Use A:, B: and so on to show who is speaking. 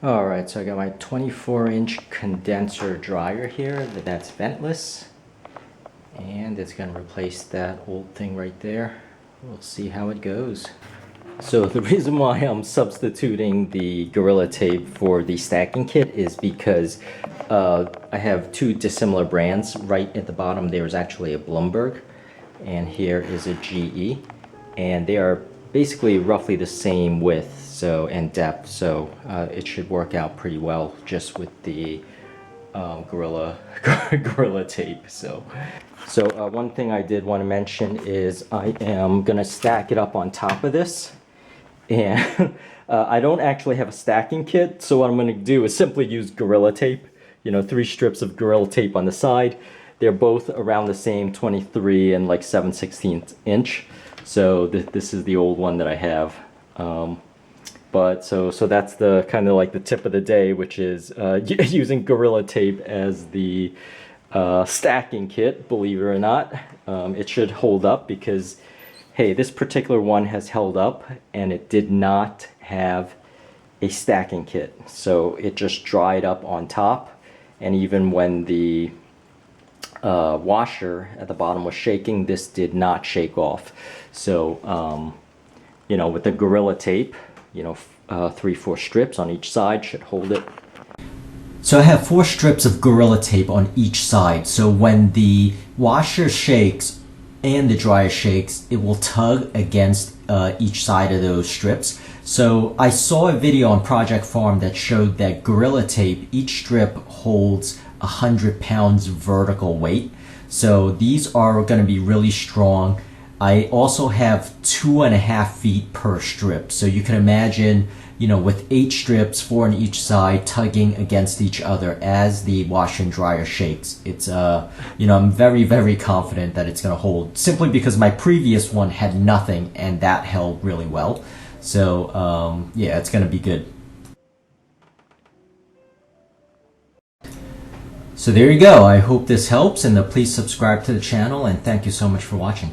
A: Alright, so I got my 24-inch condenser dryer here that's ventless. And it's going to replace that old thing right there. We'll see how it goes. So the reason why I'm substituting the Gorilla Tape for the stacking kit is because I have two dissimilar brands. Right at the bottom there is actually a Bloomberg, and here is a GE. And they are basically roughly the same width and depth, so it should work out pretty well just with the Gorilla Tape. So one thing I did want to mention is I am gonna stack it up on top of this, and I don't actually have a stacking kit, so what I'm gonna do is simply use Gorilla Tape. You know, 3 strips of Gorilla Tape on the side. They're both around the same 23 and like 7/16 inch. So this is the old one that I have. But so that's the kind of like the tip of the day, which is using Gorilla Tape as the stacking kit. Believe it or not, it should hold up because, hey, this particular one has held up and it did not have a stacking kit. So it just dried up on top, and even when the washer at the bottom was shaking, this did not shake off. So you know, with the Gorilla Tape, you know, 3-4 strips on each side should hold it. So I have 4 strips of Gorilla Tape on each side, so when the washer shakes and the dryer shakes, it will tug against each side of those strips. So I saw a video on Project Farm that showed that Gorilla Tape, each strip holds 100 pounds vertical weight. So these are going to be really strong. I also have 2.5 feet per strip. So you can imagine, you know, with 8 strips, 4 on each side, tugging against each other as the washer and dryer shakes. It's, you know, I'm very, very confident that it's going to hold, simply because my previous one had nothing and that held really well. So, yeah, it's going to be good. So there you go. I hope this helps, and please subscribe to the channel, and thank you so much for watching.